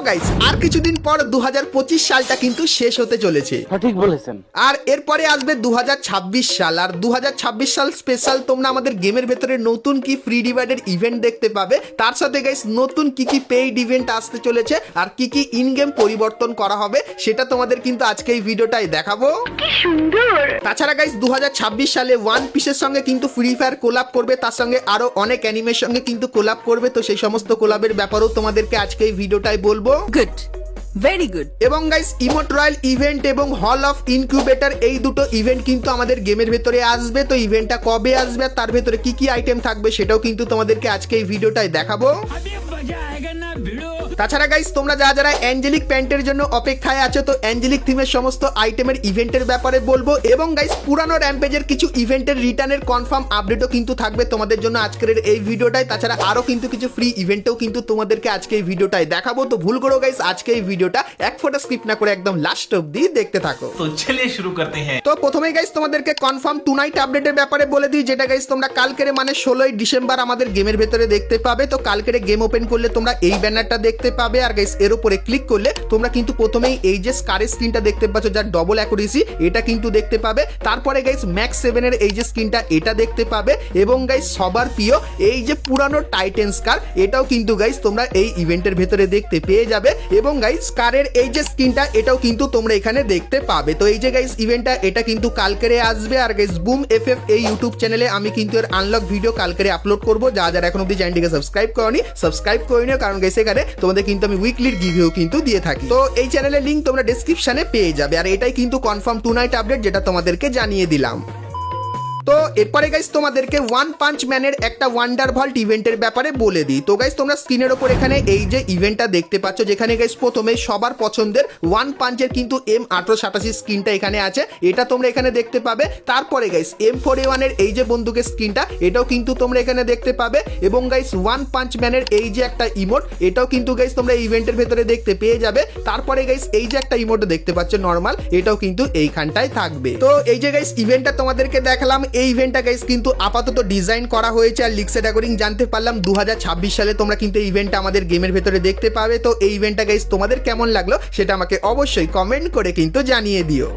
Guys আর কিছুদিন পর 2025 সালটা কিন্তু শেষ হতে চলেছে। সঠিক বলেছেন। আর এরপরে আসবে 2026 সাল, আর 2026 সাল স্পেশাল তোমরা আমাদের গেমের ভেতরে নতুন কি ফ্রি ডিভাইডের ইভেন্ট দেখতে পাবে, তার সাথে গাইস নতুন কি কি পেইড ইভেন্ট আসতে চলেছে আর কি কি ইন গেম পরিবর্তন করা হবে সেটা তোমাদের কিন্তু আজকে এই ভিডিওটাই দেখাবো। কি সুন্দর। তাছাড়া গাইস 2026 সালে ওয়ান পিসের সঙ্গে কিন্তু ফ্রি ফায়ার কোলাব করবে, তার সঙ্গে আরো অনেক অ্যানিমের সঙ্গে কিন্তু কোলাব করবে। তো সেই সমস্ত কোলাবের ব্যাপারেও তোমাদেরকে আজকে এই ভিডিওটাই বলবো। Good, very good. এবং গাইস ইমোট রয়্যাল ইভেন্ট এবং হল অফ ইনকিউবেটর এই দুটো ইভেন্ট কিন্তু আমাদের গেমের ভেতরে আসবে। তো ইভেন্টটা কবে আসবে আর তার ভেতরে কি কি আইটেম থাকবে সেটাও কিন্তু তোমাদেরকে আজকে এই ভিডিওটাই দেখাবো। তাছাড়া গাইস তোমরা যারা অ্যাঞ্জেলিক প্যান্টের জন্য অপেক্ষায় আছো, তো অ্যাঞ্জেলিক থিমের সমস্ত আইটেমের ইভেন্টের ব্যাপারে বলবো। এবং গাইস পুরানো র্যাম্পেজের কিছু ইভেন্টের রিটার্নের কনফার্ম আপডেটও কিন্তু থাকবে তোমাদের জন্য আজকের এই ভিডিওটায়। তাছাড়া আরো কিন্তু কিছু ফ্রি ইভেন্টও কিন্তু তোমাদেরকে আজকে এই ভিডিওটায় দেখাবো। তো ভুল করো গাইস আজকে এই ভিডিওটা এক ফোঁটা স্কিপ না করে একদম লাস্ট অবধি দেখতে থাকো। তো চলিয়ে শুরু করতে হ্যাঁ। তো প্রথমেই গাইস তোমাদেরকে কনফার্ম টু নাইট আপডেটের ব্যাপারে বলে দিই, যেটা গাইস তোমরা কালকের মানে 16ই ডিসেম্বর আমাদের গেমের ভেতরে দেখতে পাবে। তো কালকের গেম ওপেন করলে তোমরা এই ব্যানারটা দেখতে পাবে, আর গাইস এর উপরে ক্লিক করলে তোমরা কিন্তু প্রথমেই এই যে স্কারের স্ক্রিনটা দেখতে পাচ্ছ যার ডবল অ্যাকুরেসি এটা কিন্তু দেখতে পাবে। তারপরে গাইস ম্যাক্স 7 এর এই যে স্ক্রিনটা এটা দেখতে পাবে। এবং গাইস সবার প্রিয় এই যে পুরানো টাইটেন স্কার এটাও কিন্তু গাইস তোমরা এই ইভেন্টের ভেতরে দেখতে পেয়ে যাবে। এবং গাইস স্কারের এই যে স্ক্রিনটা এটাও কিন্তু তোমরা এখানে দেখতে পাবে। তো এই যে গাইস ইভেন্টটা এটা কিন্তু কালকেরে আসবে। আর গাইস বুম এফএফ এই ইউটিউব চ্যানেলে আমি কিন্তু এর আনলক ভিডিও কালকেরে আপলোড করব। যারা এখন অবধি চ্যানেলটিকে সাবস্ক্রাইব করনি সাবস্ক্রাইব করে নিও, কারণ গাইস এখানে তোমাদের কিন্তু আমি উইকলির গিভেও কিন্তু দিয়ে থাকি। তো এই চ্যানেলের লিংক তোমরা ডেসক্রিপশনে পেয়ে যাবে। আর এটাই কিন্তু কনফার্ম টু নাইট আপডেট যেটা তোমাদেরকে জানিয়ে দিলাম। তো এরপরে গাইস তোমাদেরকে ওয়ান পাঞ্চ ম্যানের একটা ওয়ান্ডার ভল্ট ইভেন্টের ব্যাপারে বলে দিই। তো গাইস তোমরা স্ক্রিনের ওপর এখানে এই যে ইভেন্টটা দেখতে পাচ্ছ, যেখানে গাইস প্রথমে সবার পছন্দের ওয়ান পাঞ্চের কিন্তু M1887 স্ক্রিনটা এখানে আছে, এটা তোমরা এখানে দেখতে পাবে। তারপরে গাইস M4A1 এর এই যে বন্দুকের স্ক্রিনটা এটাও কিন্তু তোমরা এখানে দেখতে পাবে। এবং গাইস ওয়ান পাঞ্চ ম্যানের এই যে একটা ইমোট এটাও কিন্তু গাইস তোমরা ইভেন্টের ভেতরে দেখতে পেয়ে যাবে। তারপরে গাইস এই যে একটা ইমোট দেখতে পাচ্ছ নরমাল, এটাও কিন্তু এইখানটায় থাকবে। তো এই যে গাইস ইভেন্টটা তোমাদেরকে দেখালাম, এই ইভেন্টটা গাইস কিন্তু আপাতত ডিজাইন করা হয়েছে। আর লিক্সের অ্যাকর্ডিং জানতে পারলাম 2026 সালে তোমরা কিন্তু এই ইভেন্টটা আমাদের গেমের ভেতরে দেখতে পাবে। তো এই ইভেন্টটা গাইস তোমাদের কেমন লাগলো সেটা আমাকে অবশ্যই কমেন্ট করে কিন্তু জানিয়ে দিও।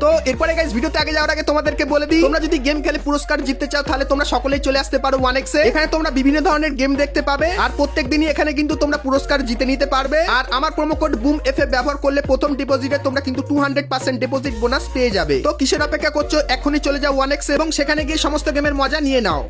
তো এরপরে গাইস ভিডিওতে আগে যাওয়ার আগে তোমাদেরকে বলে দিই, তোমরা যদি গেম খেলে পুরস্কার জিততে চাও তাহলে তোমরা সকলেই চলে আসতে পারো 1x এ। এখানে তোমরা বিভিন্ন ধরনের গেম দেখতে পাবে আর প্রত্যেকদিনই এখানে কিন্তু তোমরা পুরস্কার জিতে নিতে পারবে। আর আমার প্রোমো কোড বুম এফএফ ব্যবহার করলে প্রথম ডিপোজিটে তোমরা কিন্তু 200% ডিপোজিট বোনাস পেয়ে যাবে। তো কিসের অপেক্ষা করছো, এখনই চলে যাও 1x এ এবং সেখানে গিয়ে সমস্ত গেমের মজা নিয়ে নাও।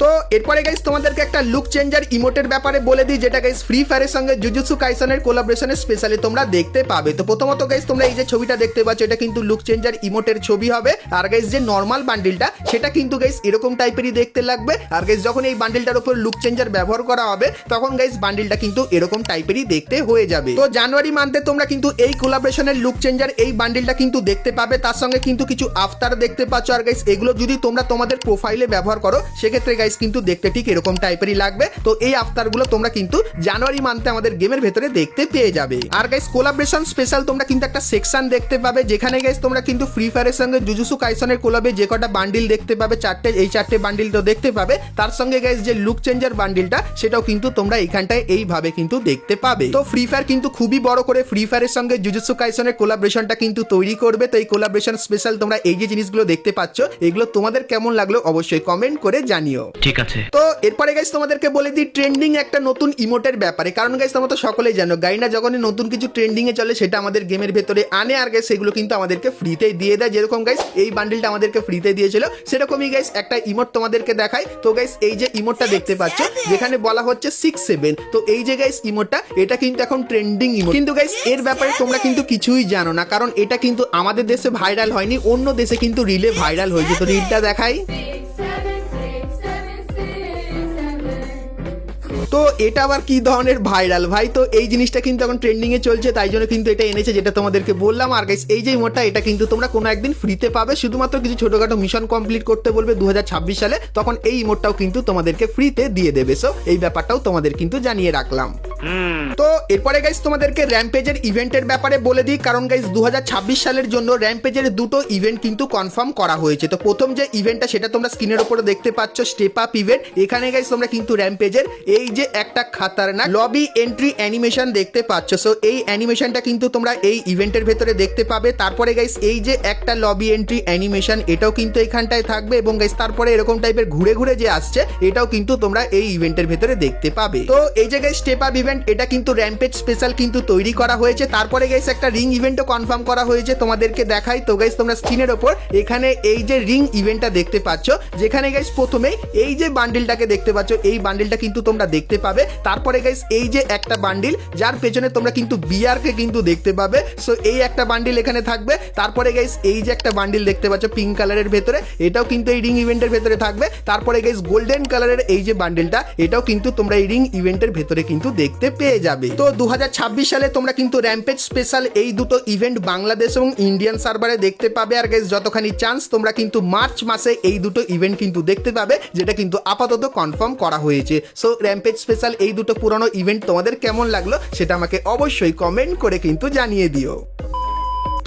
তো এরপরে গাইস তোমাদেরকে একটা লুক চেঞ্জার ইমোটের ব্যাপারে বলে দিই, যেটা গাইস ফ্রি ফায়ারের সঙ্গে জুজুৎসু কাইসেনের কোলাবোরেশনে স্পেশালি তোমরা দেখতে পাবে। তো প্রথমত গাইস তোমরা এই যে ছবিটা দেখতে পাচ্ছ এটা কিন্তু লুক চেঞ্জার ইমোটের ছবি হবে। আর গাইস যে নরমাল বান্ডিলটা সেটা কিন্তু গাইস এরকম টাইপেরই দেখতে লাগবে। আর গাইস যখন এই বান্ডিলটার উপর লুক চেঞ্জার ব্যবহার করা হবে তখন গাইস বান্ডিলটা কিন্তু এরকম টাইপেরই দেখতে হয়ে যাবে। তো জানুয়ারি মান্থে তোমরা কিন্তু এই কোলাবোরেশনের লুক চেঞ্জার এই বান্ডিলটা কিন্তু দেখতে পাবে, তার সঙ্গে কিন্তু কিছু আফতার দেখতে পাচ্ছ। আর গাইস এগুলো যদি তোমরা তোমাদের প্রোফাইলে ব্যবহার করো সেক্ষেত্রে গাইস কিন্তু দেখতে ঠিক এরকম টাইপেরই লাগবে। তো এই আফতারগুলো তোমরা কিন্তু জানুয়ারি মান্থে আমাদের গেমের ভেতরে দেখতে পেয়ে যাবে। আর গাইস কোলাবোরেশন স্পেশাল তোমরা কিন্তু একটা সেকশন দেখতে পাবে, যেখানে গাইস তোমরা কিন্তু ফ্রি ফায়ারের সঙ্গে জুজুৎসু কাইসেনের কোলাবে যে কটা বান্ডিল দেখতে পাবে এই চারটে বান্ডিল তো দেখতে পাবে। তার সঙ্গে গাইস যে লুক চেঞ্জার বান্ডিলটা সেটাও কিন্তু তোমরা এইখানটায় এইভাবে কিন্তু দেখতে পাবে। তো ফ্রি ফায়ার কিন্তু খুবই বড় করে ফ্রি ফায়ারের সঙ্গে জুজুৎসু কাইসেনের কোলাবোরেশনটা কিন্তু তৈরি করবে। তো এই কোলাবোরেশন স্পেশাল তোমরা এই যে জিনিসগুলো দেখতে পাচ্ছ এগুলো তোমাদের কেমন লাগলো অবশ্যই কমেন্ট করে জানিও। ঠিক আছে। তো এরপরে গাইস তোমাদেরকে বলে দিই ট্রেন্ডিং একটা নতুন ইমোটের ব্যাপারে, কারণ গাইস তোমরা তো সকলেই জানো গাইনা যখনই নতুন কিছু ট্রেন্ডিং এ চলে সেটা আমাদের গেমের ভেতরে আনে। আর গাইস সেগুলো কিন্তু আমাদেরকে ফ্রিতে দিয়ে দেয়, যেরকম গাইস এই বান্ডিলটা আমাদেরকে ফ্রিতে দিয়েছিল সেরকমই গাইস একটা ইমোট তোমাদেরকে দেখাই। তো গাইস এই যে ইমোটটা দেখতে পাচ্ছ যেখানে বলা হচ্ছে 6-7, তো এই যে গাইস ইমোটটা এটা কিন্তু এখন ট্রেন্ডিং ইমোট। কিন্তু গাইস এর ব্যাপারে তোমরা কিন্তু কিছুই জানো না, কারণ এটা কিন্তু আমাদের দেশে ভাইরাল হয়নি, অন্য দেশে কিন্তু রিলে ভাইরাল হয়েছে। তো রিলটা দেখাই। তো এটা আবার কি ধরনের ভাইরাল ভাই, তো এই জিনিসটা কিন্তু এখন ট্রেন্ডিং এ চলছে তাই জন্য কিন্তু এটা এনেছে যেটা তোমাদেরকে বললাম। আর গাইস এই যে ইমোটটা এটা কিন্তু তোমরা কোনো একদিন ফ্রিতে পাবে, শুধুমাত্র কিছু ছোটখাটো মিশন কমপ্লিট করতে বলবে 2026 সালে, তখন এই ইমোটটাও কিন্তু তোমাদেরকে ফ্রিতে দিয়ে দেবে। সো এই ব্যাপারটাও তোমাদের কিন্তু জানিয়ে রাখলাম। তো এরপরে গাইস তোমাদেরকে র্যাম্পেজের ইভেন্টের ব্যাপারে বলে দিই, কারণ গাইস 2026 সালের জন্য র্যাম্পেজের দুটো ইভেন্ট কিন্তু কনফার্ম করা হয়েছে। তো প্রথম যে ইভেন্টটা সেটা তোমরা স্ক্রিনের উপরে দেখতে পাচ্ছ স্টেপ আপ ইভেন্ট। এখানে গাইস তোমরা কিন্তু র্যাম্পেজের এই যে একটা খাতারনাক লবি এন্ট্রি অ্যানিমেশন দেখতে পাচ্ছ। সো এই অ্যানিমেশনটা কিন্তু তোমরা এই ইভেন্টের ভেতরে দেখতে পাবে। তারপরে গাইস এই যে একটা লবি এন্ট্রি অ্যানিমেশন এটাও কিন্তু এখানটায় থাকবে এবং গাইস তারপরে এরকম টাইপের ঘুরে ঘুরে যে আসছে এটাও কিন্তু তোমরা এই ইভেন্টের ভেতরে দেখতে পাবে। তো এই যে গাইস স্টেপ আপ ইভেন্ট এটা কিন্তু র্যাম্পেজ স্পেশাল কিন্তু তৈরি করা হয়েছে। তারপরে গাইস একটা রিং ইভেন্টও কনফার্ম করা হয়েছে, তোমাদেরকে দেখাই। তো গাইস তোমরা স্ক্রিনের ওপর এখানে এই যে রিং ইভেন্টটা দেখতে পাচ্ছ, যেখানে গাইস প্রথমেই এই যে বান্ডিলটাকে দেখতে পাচ্ছ, এই বান্ডিলটা কিন্তু তোমরা দেখতে পাবে। তারপরে গাইস এই যে একটা বান্ডিল যার পেছনে তোমরা কিন্তু বিআরকে কিন্তু দেখতে পাবে। সো এই একটা বান্ডিল এখানে থাকবে। তারপরে গাইস এই যে একটা বান্ডিল দেখতে পাচ্ছ পিঙ্ক কালারের ভেতরে, এটাও কিন্তু এই রিং ইভেন্টের ভেতরে থাকবে। তারপরে গাইস গোল্ডেন কালারের এই যে বান্ডিলটা এটাও কিন্তু তোমরা এই রিং ইভেন্টের ভেতরে কিন্তু দেখতে পেয়ে যাবে। তো 2026 সালে তোমরা কিন্তু র্যাম্পেজ স্পেশাল এই দুটো ইভেন্ট বাংলাদেশ এবং ইন্ডিয়ান সার্ভারে দেখতে পাবে। আর গাইস যতখানি চান্স তোমরা কিন্তু মার্চ মাসে এই দুটো ইভেন্ট কিন্তু দেখতে পাবে, যেটা কিন্তু আপাতত কনফার্ম করা হয়েছে। সো র্যাম্পেজ স্পেশাল এই দুটো পুরনো ইভেন্ট তোমাদের কেমন লাগলো সেটা আমাকে অবশ্যই কমেন্ট করে কিন্তু জানিয়ে দিও।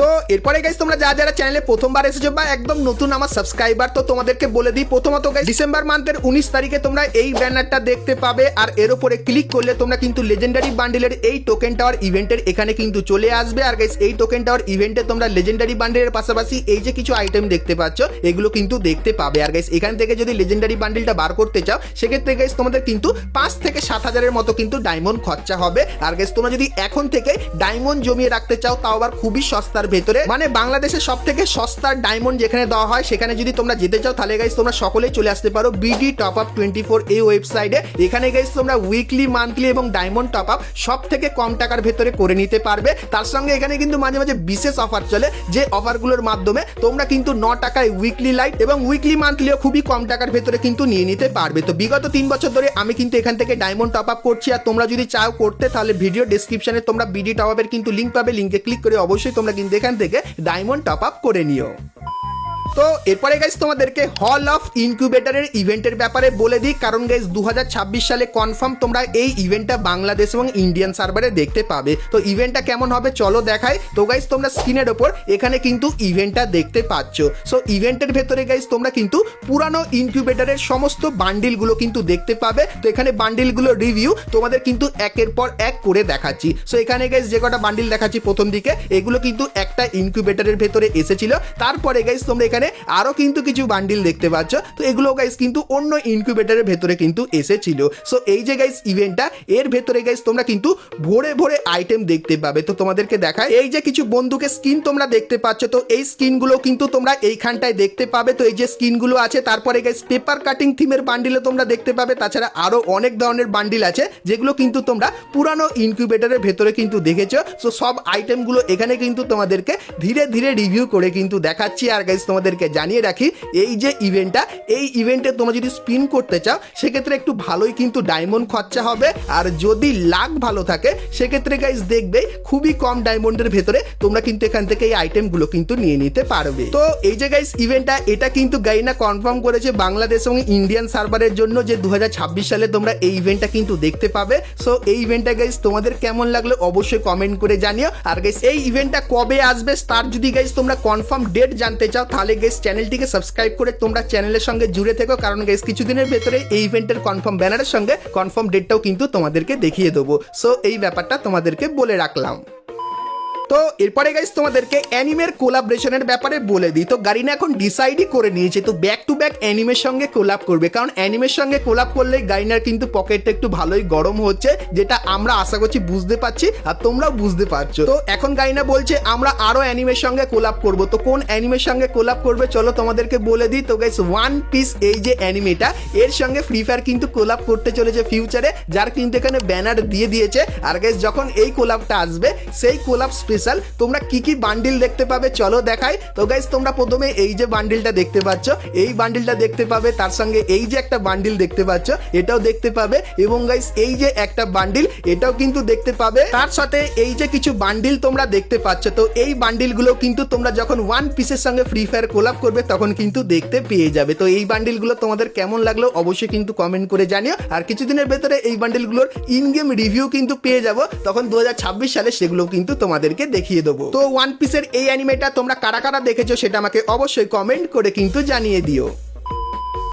তো এরপরে গাইস তোমরা যারা চ্যানেলে প্রথমবার এসেছো বা একদম নতুন আমার সাবস্ক্রাইবার, তো তোমাদেরকে বলে দিই প্রথমত গাইস ডিসেম্বর মান্থের 19 তারিখে তোমরা এই ব্যানারটা দেখতে পাবে। আর এর উপরে ক্লিক করলে তোমরা কিন্তু লেজেন্ডারি বান্ডেলের এই টোকেন টাওয়ার ইভেন্টের এখানে কিন্তু চলে আসবে। আর গাইস এই টোকেন টাওয়ার ইভেন্টে তোমরা লেজেন্ডারি বান্ডেলের পাশাপাশি এই যে কিছু আইটেম দেখতে পাচ্ছ এগুলো কিন্তু দেখতে পাবে। আর গাইস এখান থেকে যদি লেজেন্ডারি বান্ডেলটা বার করতে চাও সেক্ষেত্রে গাইস তোমাদের কিন্তু 5 থেকে 7,000-এর মতো কিন্তু ডায়মন্ড খরচা হবে। আর গাইস তোমরা যদি এখন থেকে ডায়মন্ড জমিয়ে রাখতে চাও তাও আবার খুবই সস্তার ভেতরে, মানে বাংলাদেশের সব থেকে সস্তার ডায়মন্ড যেখানে দেওয়া হয় সেখানে যদি তোমরা যেতে চাও তাহলে গাইস তোমরা সকলেই চলে আসতে পারো বিডি টপ আপ 24 এই ওয়েবসাইটে। এখানে গাইস তোমরা উইকলি, মান্থলি এবং ডায়মন্ড টপ আপ সব থেকে কম টাকার ভেতরে করে নিতে পারবে। তার সঙ্গে এখানে কিন্তু মাঝে মাঝে বিশেষ অফার চলে, যে অফারগুলোর মাধ্যমে তোমরা কিন্তু 9 টাকায় উইকলি লাইট এবং উইকলি মান্থলিও খুবই কম টাকার ভেতরে কিন্তু নিয়ে নিতে পারবে। তো বিগত 3 বছর ধরে আমি কিন্তু এখান থেকে ডায়মন্ড টপ আপ করছি। আর তোমরা যদি চাও করতে তাহলে ভিডিও ডেসক্রিপশনে তোমরা বিডি টপ আপের কিন্তু লিঙ্ক পাবে, লিঙ্কে ক্লিক করে অবশ্যই তোমরা কিন্তু এখান থেকে ডায়মন্ড টপ আপ করে নিও। তো এরপরে গাইস তোমাদেরকে হল অফ ইনকিউবেটরের ইভেন্টের ব্যাপারে বলে দিই, কারণ গাইস 2026 সালে কনফার্ম তোমরা এই ইভেন্টটা বাংলাদেশ এবং ইন্ডিয়ান সার্ভারে দেখতে পাবে। তো ইভেন্টটা কেমন হবে চলো দেখাই। তো গাইস তোমরা স্ক্রিনের ওপর এখানে কিন্তু ইভেন্টটা দেখতে পাচ্ছ। সো ইভেন্টের ভেতরে গাইস তোমরা কিন্তু পুরানো ইনকিউবেটরের সমস্ত বান্ডিলগুলো কিন্তু দেখতে পাবে। তো এখানে বান্ডিলগুলো রিভিউ তোমাদের কিন্তু একের পর এক করে দেখাচ্ছি। সো এখানে গাইস যে কটা বান্ডিল দেখাচ্ছি প্রথম দিকে এগুলো কিন্তু একটা ইনকিউবেটরের ভেতরে এসেছিল। তারপরে গাইস তোমরা এখানে আরো কিন্তু কিছু বান্ডিল দেখতে পাচ্ছ, তো এগুলো গাইস কিন্তু অন্য ইনকিউবেটরের ভেতরে কিন্তু এসেছিল। সো এই যে গাইস ইভেন্টটা এর ভেতরে গাইস তোমরা কিন্তু ভরে ভরে আইটেম দেখতে পাবে। তো তোমাদেরকে দেখায় এই যে কিছু বন্দুকের স্কিন তোমরা দেখতে পাচ্ছ, তো এই স্কিনগুলো কিন্তু তোমরা এইখানটায় দেখতে পাবে। তো এই যে স্কিনগুলো আছে, তারপরে গাইস পেপার কাটিং থিমের বান্ডিলও তোমরা দেখতে পাবে। তাছাড়া আরো অনেক ধরনের বান্ডিল আছে যেগুলো কিন্তু তোমরা পুরানো ইনকিউবেটরের ভেতরে কিন্তু দেখেছো। সো সব আইটেমগুলো এখানে কিন্তু তোমাদেরকে ধীরে ধীরে রিভিউ করে কিন্তু দেখাচ্ছি। আর গাইস তোমাদেরকে জানিয়ে রাখি এই যে ইভেন্টটা, এই ইভেন্টে তোমরা যদি স্পিন করতে চাও সেক্ষেত্রে একটু ভালোই কিন্তু ডায়মন্ড খরচা হবে। আর যদি লাক ভালো থাকে সেক্ষেত্রে গাইস দেখবে খুবই কম ডায়মন্ডের ভেতরে তোমরা কিন্তু এখান থেকে এই আইটেমগুলো কিন্তু নিয়ে নিতে পারবে। তো এই যে গাইস ইভেন্টটা এটা কিন্তু গাইনা কনফার্ম করেছে বাংলাদেশ এবং ইন্ডিয়ান সার্ভারের জন্য যে 2026 সালে তোমরা এই ইভেন্টটা কিন্তু দেখতে পাবে। সো এই ইভেন্টটা গাইস তোমাদের কেমন লাগলো অবশ্যই কমেন্ট করে জানিও। আর গাইস এই ইভেন্টটা কবে আসবে তার যদি গাইস তোমরা কনফার্ম ডেট জানতে চাও তাহলে গাইস চ্যানেলটিকে সাবস্ক্রাইব করে তোমরা চ্যানেলের সঙ্গে জুড়ে থেকো, কারণ গাইস কিছুদিনের ভেতরে এই ইভেন্টের কনফার্ম ব্যানারের সঙ্গে কনফার্ম ডেটটাও কিন্তু তোমাদেরকে দেখিয়ে দেবো। সো এই ব্যাপারটা তোমাদেরকে বলে রাখলাম। তো এরপরে গাইস তোমাদেরকে অ্যানিমের কোলাবরেশনের ব্যাপারে বলে দিই। তো গারিনা এখন ডিসাইডই করে নিয়েছে তো ব্যাক টু ব্যাক অ্যানিমের সঙ্গে কোলাব করবে, কারণ অ্যানিমের সঙ্গে কোলাব করলে গারিনার কিন্তু পকেটটা একটু ভালোই গরম হচ্ছে, যেটা আমরা আশা করছি বুঝতে পারছি আর তোমরাও বুঝতে পারছো। তো এখন গারিনা বলছে আমরা আরো অ্যানিমের সঙ্গে কোলাব করব। তো কোন অ্যানিমের সঙ্গে কোলাব করবে চলো তোমাদেরকে বলে দিই। তো গাইস ওয়ান পিস এই যে অ্যানিমেটা এর সঙ্গে ফ্রি ফায়ার কিন্তু কোলাব করতে চলেছে ফিউচারে, যার কিন্তু এখানে ব্যানার দিয়ে দিয়েছে। আর গাইস যখন এই কোলাবটা আসবে সেই কোলাব তোমরা কি কি বান্ডিল দেখতে পাবে চলো দেখাই। তো গাইস তোমরা প্রথমে এই যে বান্ডিলটা দেখতে পাচ্ছ এই বান্ডিলটা দেখতে পাবে, তার সঙ্গে এই যে একটা বান্ডিল দেখতে পাচ্ছ এটাও দেখতে পাবে, এবং গাইস এই যে একটা বান্ডিল এটাও কিন্তু দেখতে পাবে। তার সাথে এই যে কিছু বান্ডিল তোমরা দেখতে পাচ্ছ, তো এই বান্ডিলগুলো কিন্তু তোমরা যখন ওয়ান পিসের সঙ্গে ফ্রি ফায়ার কোলাব করবে তখন কিন্তু দেখতে পেয়ে যাবে। তো এই বান্ডিলগুলো তোমাদের কেমন লাগলো অবশ্যই কিন্তু কমেন্ট করে জানিও। আর কিছুদিনের ভেতরে এই বান্ডিলগুলোর ইন গেম রিভিউ কিন্তু পেয়ে যাব, তখন 2026 সালে সেগুলো কিন্তু তোমাদেরকে দেখিয়ে দেবো। তো ওয়ান পিসের এই অ্যানিমেটা তোমরা কারা কারা দেখেছো সেটা আমাকে অবশ্যই কমেন্ট করে কিন্তু জানিয়ে দিও।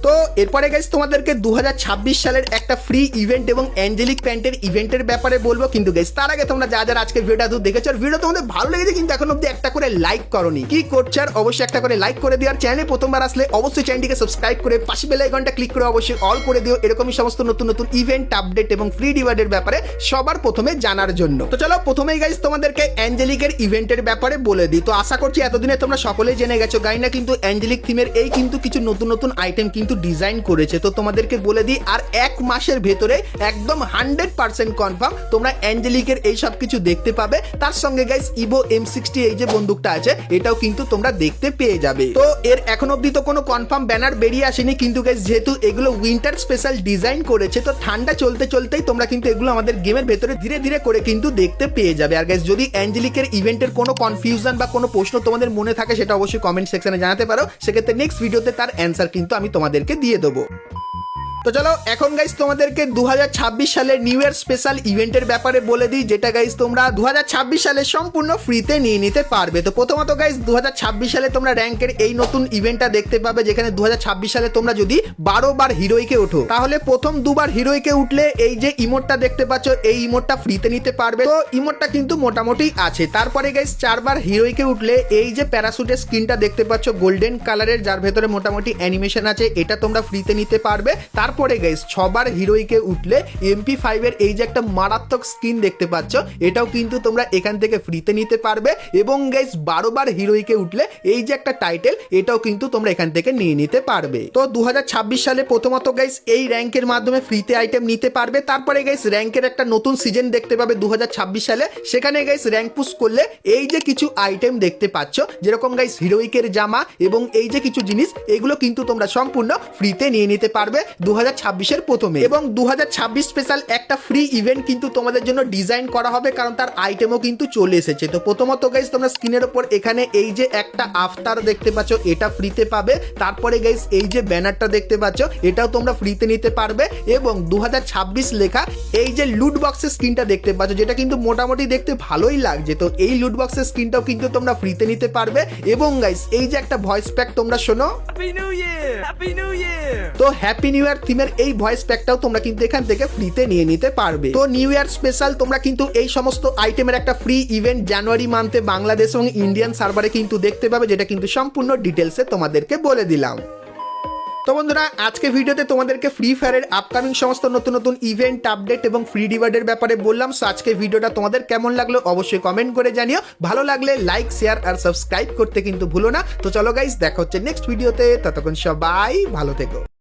তো এরপরে গাইস তোমাদেরকে 2026 সালের একটা ফ্রি ইভেন্ট এবং অ্যাঞ্জেলিক প্যান্টের ইভেন্টের ব্যাপারে বলবো, কিন্তু গাইস তার আগে তোমরা যা যারা আজকে ভিডিওটা দেখেছো আর ভিডিও তোমাদের ভালো লেগেছে কিন্তু এখন অব্দি একটা করে লাইক করনি, কি করছো আর অবশ্যই একটা করে লাইক করে দিও। আর চ্যানেলে প্রথমবার আসলে অবশ্যই চ্যানেলটিকে সাবস্ক্রাইব করে পাশে বেল আইকনটা ক্লিক করে অবশ্যই অল করে দিও এরকমই সমস্ত নতুন নতুন ইভেন্ট আপডেট এবং ফ্রি রিওয়ার্ডের ব্যাপারে সবার প্রথমে জানার জন্য। তো চলো প্রথমেই গাইস তোমাদেরকে অ্যাঞ্জেলিকের ইভেন্টের ব্যাপারে বলে দিই। তো আশা করছি এতদিনে তোমরা সকলেই জেনে গেছো গাইনা কিন্তু অ্যাঞ্জেলিক থিমের এই কিন্তু কিছু নতুন নতুন আইটেম কিন্তু ডিজাইন করেছে। তো তোমাদেরকে বলে দিই আর এক মাসের ভেতরে একদম 100% কনফার্ম তোমরা অ্যাঞ্জেলিকের এই সব কিছু দেখতে পাবে। তার সঙ্গে গাইস ইভো M60 এই যে বন্দুকটা আছে এটাও কিন্তু তোমরা দেখতে পেয়ে যাবে। তো এর এখন অবধি তো কোনো কনফার্ম ব্যানার বেরিয়ে আসেনি, কিন্তু গাইস যেহেতু এগুলো উইন্টার স্পেশাল ডিজাইন করেছে তো ঠান্ডা চলতে চলতেই তোমরা কিন্তু এগুলো আমাদের গেমের ভেতরে ধীরে ধীরে করে কিন্তু দেখতে পেয়ে যাবে। আর গাইস যদি অ্যাঞ্জেলিকের ইভেন্টের কোনো কনফিউশন বা কোনো প্রশ্ন তোমাদের মনে থাকে সেটা অবশ্যই কমেন্ট সেকশনে জানাতে পারো, সেক্ষেত্রে নেক্সট ভিডিওতে তার অ্যান্সার কিন্তু আমি তোমাদেরকে দিয়ে দেবো। তো চলো এখন গাইস তোমাদেরকে 2026 সালের নিউ ইয়ার স্পেশাল ইভেন্টের ব্যাপারে বলে দিই, যেটা গাইস তোমরা 2026 সালে সম্পূর্ণ ফ্রিতে নিয়ে নিতে পারবে। তো প্রথমত গাইস 2026 সালে তোমরা র্যাঙ্কের এই নতুন ইভেন্টটা দেখতে পাবে, যেখানে 2026 সালে তোমরা যদি 12 বার হিরোইকে ওঠো তাহলে প্রথম দুবার হিরোইকে উঠলে এই যে ইমোটটা দেখতে পাচ্ছ এই ইমোটটা ফ্রিতে নিতে পারবে। তো ইমোটটা কিন্তু মোটামুটি আছে। তারপরে গাইস 4 বার হিরোইকে উঠলে এই যে প্যারাশুটের স্কিনটা দেখতে পাচ্ছ গোল্ডেন কালারের, যার ভেতরে মোটামুটি অ্যানিমেশন আছে, এটা তোমরা ফ্রিতে নিতে পারবে। তারপরে গাইস 6 বার হিরোইকে উঠলে MP5 এর এই যে একটা মারাত্মক স্কিন দেখতে পাচ্ছ এটাও কিন্তু তোমরা এখান থেকে ফ্রিতে নিতে পারবে। এবং গাইস 12 বার হিরোইকে উঠলে এই যে একটা টাইটেল এটাও কিন্তু তোমরা এখান থেকে নিয়ে নিতে পারবে। তো 2026 সালে প্রথমত গাইস এই র্যাঙ্কের মাধ্যমে ফ্রিতে আইটেম নিতে পারবে। তারপরে গাইস র্যাঙ্কের একটা নতুন সিজন দেখতে পাবে 2026 সালে, সেখানে গাইস র্যাঙ্ক পুশ করলে এই যে কিছু আইটেম দেখতে পাচ্ছ যেরকম গাইস হিরোইকের জামা এবং এই যে কিছু জিনিস এগুলো কিন্তু তোমরা সম্পূর্ণ ফ্রিতে নিয়ে নিতে পারবে 2026 এর প্রথমে। এবং 2026 স্পেশাল একটা ফ্রি ইভেন্ট কিন্তু তোমাদের জন্য ডিজাইন করা হবে, কারণ তার আইটেমও কিন্তু চলে এসেছে। তো প্রথমত গাইস তোমরা স্ক্রিনের উপর এখানে এই যে একটা আফতার দেখতে পাচ্ছ এটা ফ্রিতে পাবে। তারপরে গাইস এই যে ব্যানারটা দেখতে পাচ্ছ এটাও তোমরা ফ্রিতে নিতে পারবে। এবং 2026 লেখা এই যে লুট বক্সের স্ক্রিনটা দেখতে পাচ্ছ যেটা কিন্তু মোটামুটি দেখতে ভালোই লাগছে, তো এই লুট বক্সের স্ক্রিনটাও কিন্তু তোমরা ফ্রিতে নিতে পারবে। এবং গাইস এই যে একটা ভয়েস প্যাক তোমরা শোনো, happy new year, happy new year. তো হ্যাপি নিউ ইয়ার থিমের এই ভয়েস প্যাকটাও তোমরা কিন্তু এখান থেকে ফ্রিতে নিয়ে নিতে পারবে। তো নিউ ইয়ার স্পেশাল তোমরা কিন্তু এই সমস্ত আইটেমের একটা ফ্রি ইভেন্ট জানুয়ারি মান্থে বাংলাদেশ এবং ইন্ডিয়ান সার্ভারে কিন্তু দেখতে পাবে, যেটা কিন্তু সম্পূর্ণ ডিটেলসে তোমাদেরকে বলে দিলাম। তো বন্ধুরা আজকে ভিডিওতে তোমাদেরকে ফ্রি ফায়ারের আপকামিং সমস্ত নতুন নতুন ইভেন্ট আপডেট এবং ফ্রি রিওয়ার্ডের ব্যাপারে বললাম। সো আজকে ভিডিওটা তোমাদের কেমন লাগলো অবশ্যই কমেন্ট করে জানিও, ভালো লাগলে লাইক শেয়ার আর সাবস্ক্রাইব করতে কিন্তু ভুলো না। তো চলো গাইস দেখা হচ্ছে নেক্সট ভিডিওতে, ততক্ষণ সবাই ভালো থেকো।